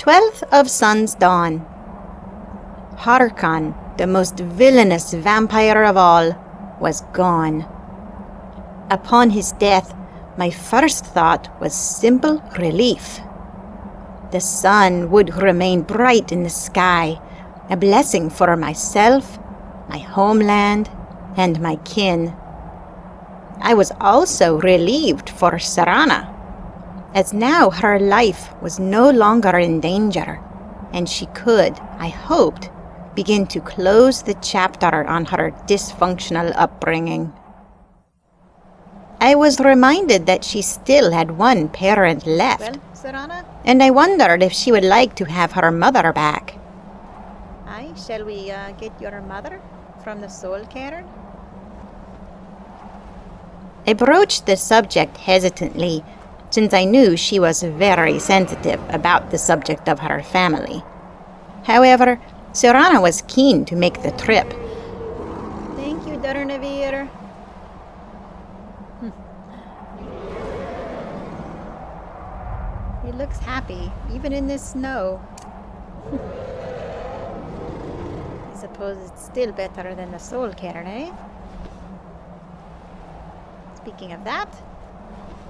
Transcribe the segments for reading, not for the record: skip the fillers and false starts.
12th of Sun's Dawn. Harkon, the most villainous vampire of all, was gone. Upon his death, my first thought was simple relief. The sun would remain bright in the sky, a blessing for myself, my homeland, and my kin. I was also relieved for Serana, as now her life was no longer in danger, and she could, I hoped, begin to close the chapter on her dysfunctional upbringing. I was reminded that she still had one parent left, Well, Serana? and I wondered if she would like to have her mother back. Aye, shall we get your mother from the Soul Cairn? I broached the subject hesitantly, since I knew she was very sensitive about the subject of her family. However, Serana was keen to make the trip. Thank you, Darnavir. He looks happy, even in this snow. I suppose it's still better than the Soul Cairn, eh? Speaking of that,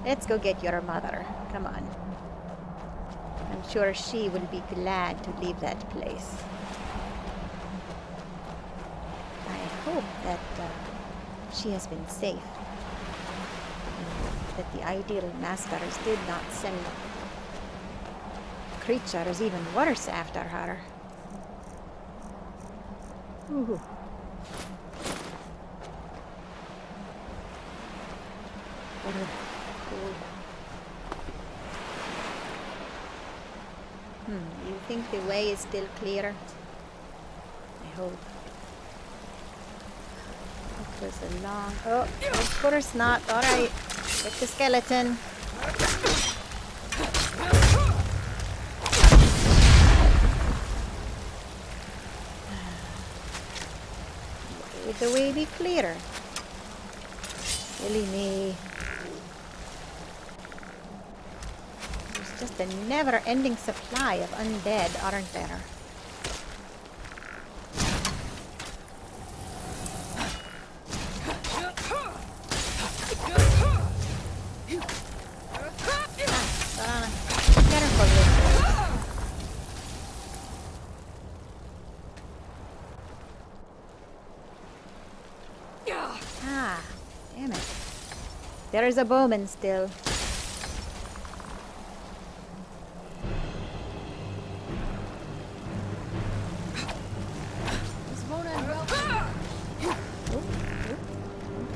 let's go get your mother. Come on. I'm sure she will be glad to leave that place. I hope that she has been safe. And that the ideal masters did not send creatures even worse after her. Ooh. You think the way is still clear? I hope. It was a long... Oh, of course not. Alright, get the skeleton. Would the way be clearer? Silly me. There's just a never-ending supply of undead, aren't there? Careful with those. Ah, damn it. There is a bowman still.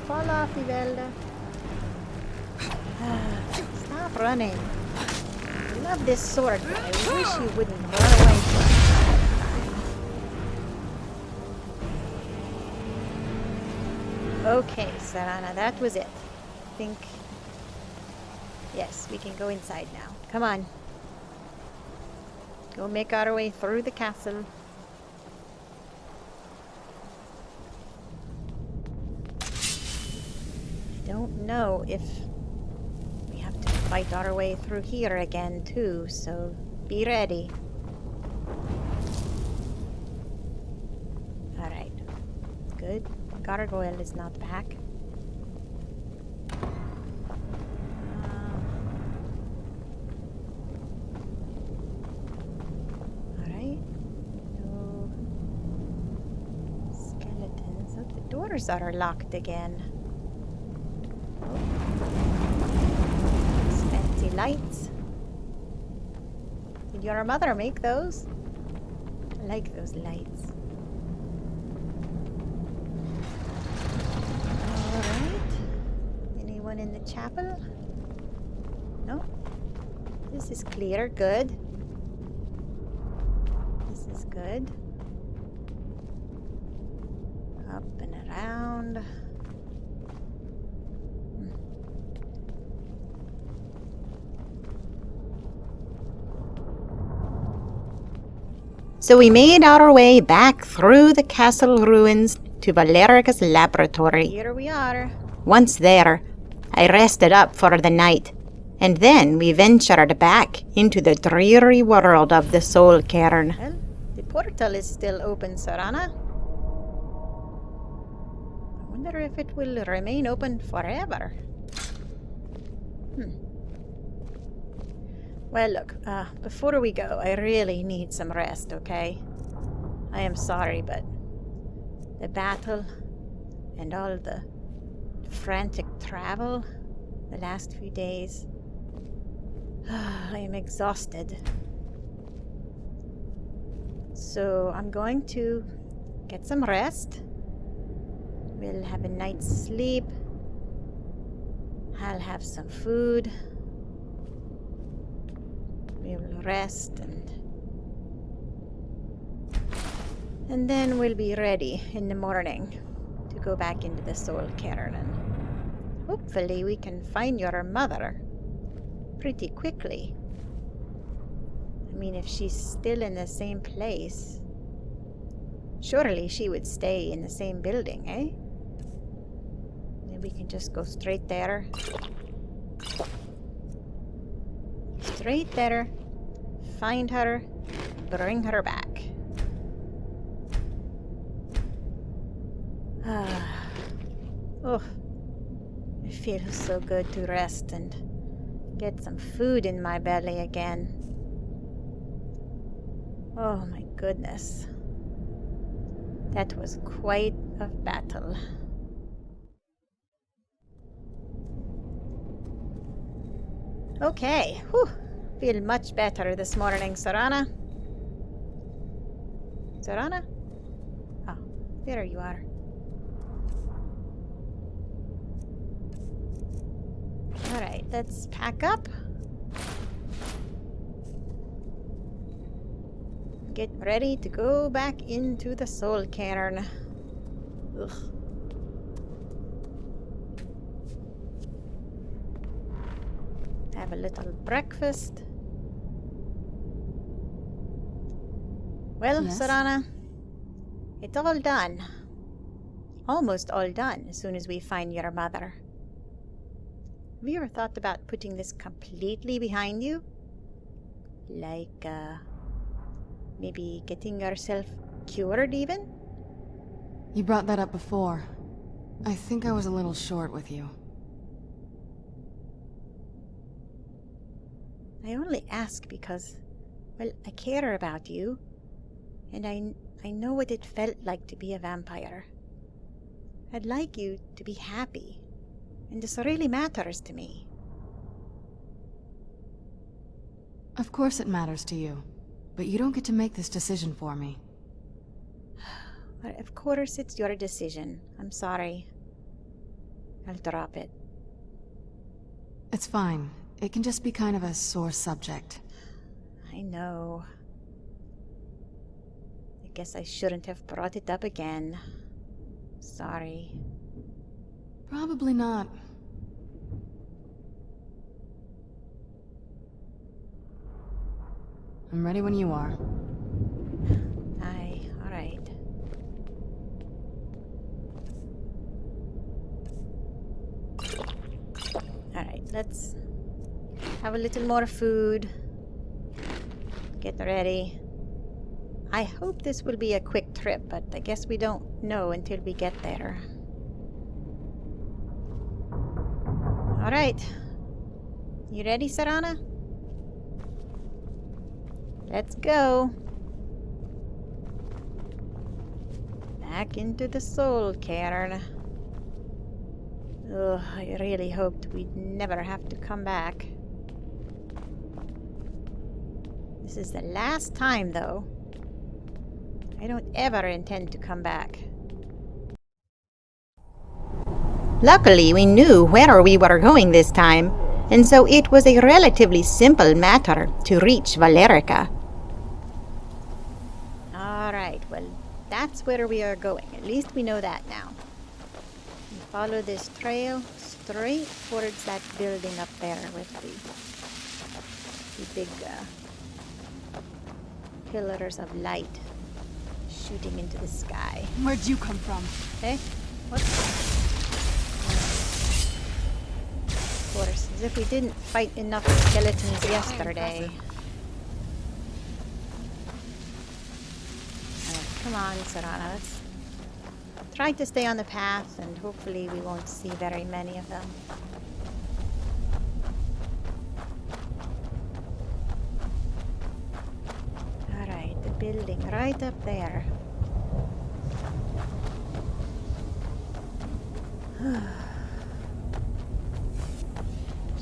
Fall off, Yvelda. Stop running. I love this sword, but I wish you wouldn't run away from it. Okay, Serana, that was it. I think... Yes, we can go inside now. Come on. Go make our way through the castle. I don't know if we have to fight our way through here again, too, so be ready. Alright. Good. Gargoyle is not back. Alright. No skeletons. Oh, the doors are locked again. Fancy lights. Did your mother make those? I like those lights. Alright. Anyone in the chapel? No? This is clear. Good. This is good. Up and around. So we made our way back through the castle ruins to Valerica's laboratory. Here we are. Once there, I rested up for the night And then we ventured back into the dreary world of the Soul Cairn. Well, the portal is still open, Serana. I wonder if it will remain open forever. Well, look, before we go, I really need some rest, okay? I am sorry, but the battle and all the frantic travel the last few days, I am exhausted. So I'm going to get some rest. We'll have a night's sleep. I'll have some food. We'll rest and then we'll be ready in the morning to go back into the Soul Cairn, and hopefully we can find your mother pretty quickly. I mean, if she's still in the same place, surely she would stay in the same building, eh? Maybe we can just go straight there. Straight there, find her, bring her back. Oh, it feels so good to rest and get some food in my belly again. Oh my goodness. That was quite a battle. Okay, whew. Feel much better this morning, Serana. Serana? Oh, there you are. Alright, let's pack up. Get ready to go back into the Soul Cairn. Ugh. Have a little breakfast. Well, Yes? Serana, it's all done. Almost all done as soon as we find your mother. Have you ever thought about putting this completely behind you? Like, maybe getting yourself cured even? You brought that up before. I think I was a little short with you. I only ask because, well, I care about you, and I know what it felt like to be a vampire. I'd like you to be happy, and this really matters to me. Of course it matters to you, but you don't get to make this decision for me. Well, of course it's your decision. I'm sorry. I'll drop it. It's fine. It can just be kind of a sore subject. I know. I guess I shouldn't have brought it up again. Sorry. Probably not. I'm ready when you are. Aye, alright. Alright, let's have a little more food. Get ready. I hope this will be a quick trip, but I guess we don't know until we get there. Alright. You ready, Serana? Let's go. Back into the Soul Cairn. Ugh, I really hoped we'd never have to come back. This is the last time, though. I don't ever intend to come back. Luckily, we knew where we were going this time, and so it was a relatively simple matter to reach Valerica. Alright, well, that's where we are going. At least we know that now. We follow this trail straight towards that building up there with the big pillars of light shooting into the sky. Where'd you come from? Hey, what? Of course, As if we didn't fight enough skeletons yesterday. Come on, Serana, let's try to stay on the path, and hopefully we won't see very many of them. Alright, the building right up there.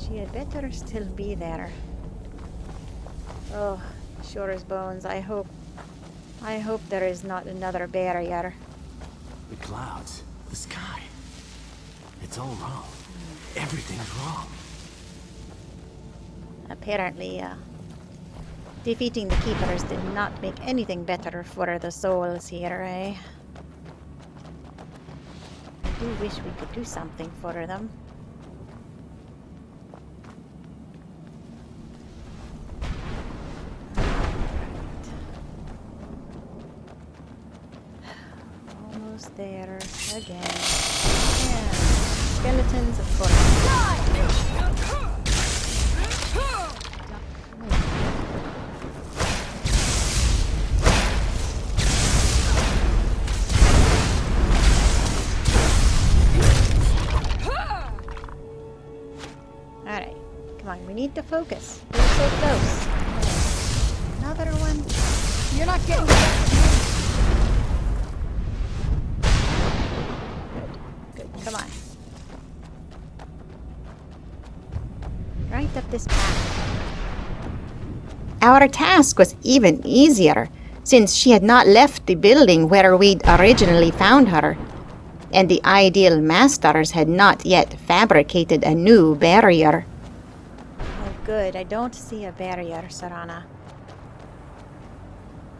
She had better still be there. Oh, sure as bones. I hope there is not another barrier. The clouds, the sky. It's all wrong. Everything's wrong. Apparently, defeating the keepers did not make anything better for the souls here, eh? I do wish we could do something for them. Almost there again. Yeah. Skeletons, of course. Alright, come on, we need to focus. We're so close. Another one. You're not getting Good, come on. Right up this path. Our task was even easier, since she had not left the building where we'd originally found her, and the ideal masters had not yet fabricated a new barrier. Oh, good. I don't see a barrier, Serana.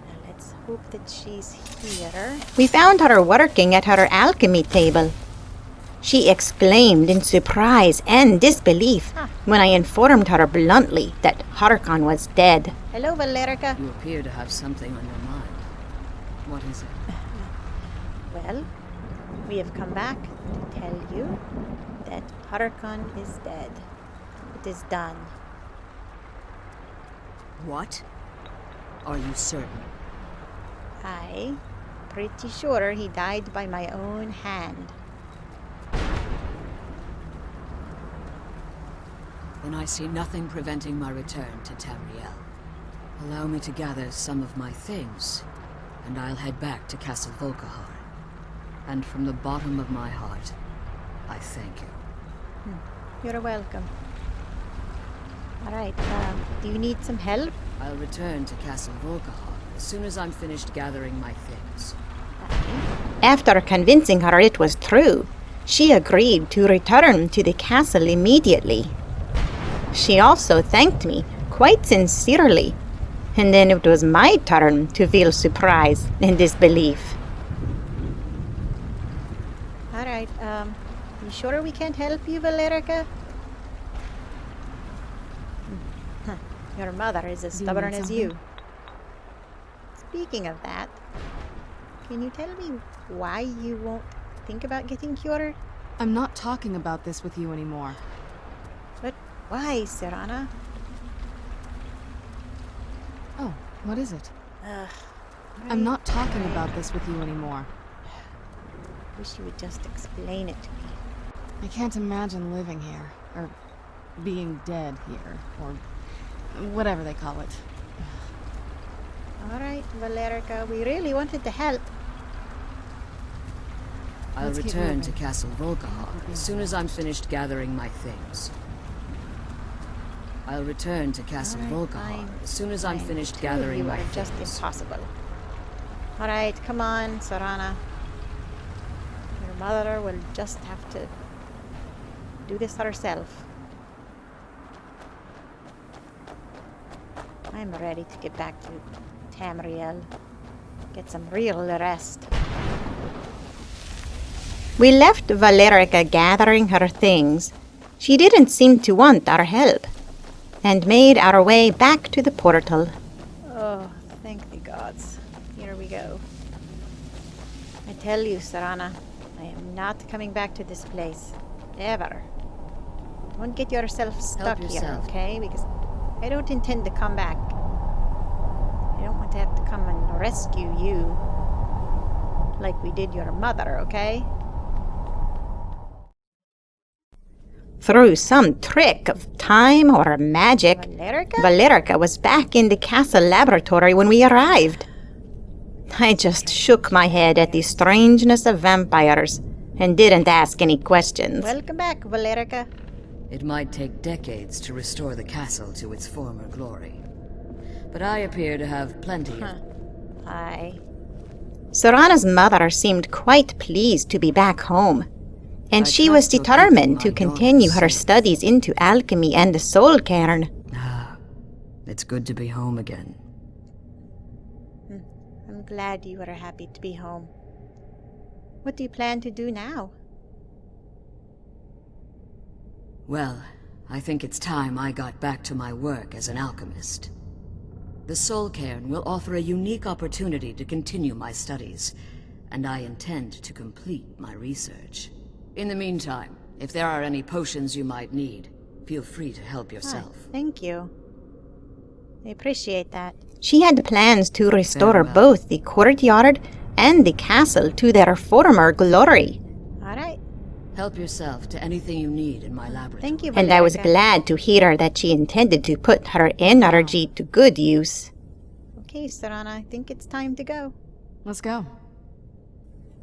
Now let's hope that she's here. We found her working at her alchemy table. She exclaimed in surprise and disbelief when I informed her bluntly that Harkon was dead. Hello, Valerica. You appear to have something on your mind. What is it? Well, we have come back to tell you that Harkon is dead. It is done. What? Are you certain? I'm pretty sure he died by my own hand. Then I see nothing preventing my return to Tamriel. Allow me to gather some of my things, and I'll head back to Castle Volkahar. And from the bottom of my heart, I thank you. You're welcome. Alright, do you need some help? I'll return to Castle Volkahar as soon as I'm finished gathering my things. After convincing her it was true, she agreed to return to the castle immediately. She also thanked me quite sincerely, and then it was my turn to feel surprise and disbelief. Alright, you sure we can't help you, Valerica? Your mother is as stubborn as you. Speaking of that, can you tell me why you won't think about getting cured? I'm not talking about this with you anymore. But why, Serana? Oh, what is it? Right. I'm not talking about this with you anymore. Wish you would just explain it to me. I can't imagine living here, or being dead here, or whatever they call it. Alright, Valerica, we really wanted to help. I'll Let's keep return to moving. Castle Volkahar as soon as I'm finished gathering my things. I'll return to Castle Alright, Volkahar fine. as soon as I'm Fine. finished Two of gathering you my are just things. impossible. Alright, come on, Serana. Your mother will just have to do this herself. I'm ready to get back to Tamriel. Get some real rest. We left Valerica gathering her things. She didn't seem to want our help, and made our way back to the portal. Oh, thank the gods. Here we go. I tell you, Serana, I am not coming back to this place. Ever. Don't get yourself stuck here, yourself. okay? Because I don't intend to come back. I don't want to have to come and rescue you like we did your mother, okay? Through some trick of time or magic, Valerica? Valerica was back in the castle laboratory when we arrived. I just shook my head at the strangeness of vampires and didn't ask any questions. Welcome back, Valerica. It might take decades to restore the castle to its former glory. But I appear to have plenty of... Hi. Serana's mother seemed quite pleased to be back home, and I she was trust you're determined to keeping my continue daughter her safe. studies into alchemy and the Soul Cairn. It's good to be home again. I'm glad you are happy to be home. What do you plan to do now? Well, I think it's time I got back to my work as an alchemist. The Soul Cairn will offer a unique opportunity to continue my studies, and I intend to complete my research. In the meantime, if there are any potions you might need, feel free to help yourself. Thank you. I appreciate that. She had plans to restore Farewell. both the courtyard and the castle to their former glory, All right. Help yourself to anything you need in my laboratory. Thank you, and I was Valerica. glad to hear that she intended to put her energy to good use. Okay, Serana, I think it's time to go. Let's go.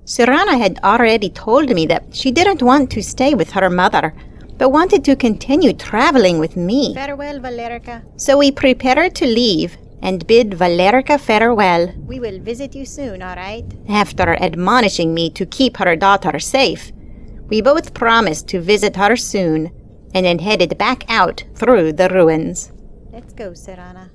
Serana had already told me that she didn't want to stay with her mother, but wanted to continue traveling with me. Farewell, Valerica. So we prepared to leave and bid Valerica farewell. We will visit you soon, all right? After admonishing me to keep her daughter safe, we both promised to visit her soon, and then headed back out through the ruins. Let's go, Serana.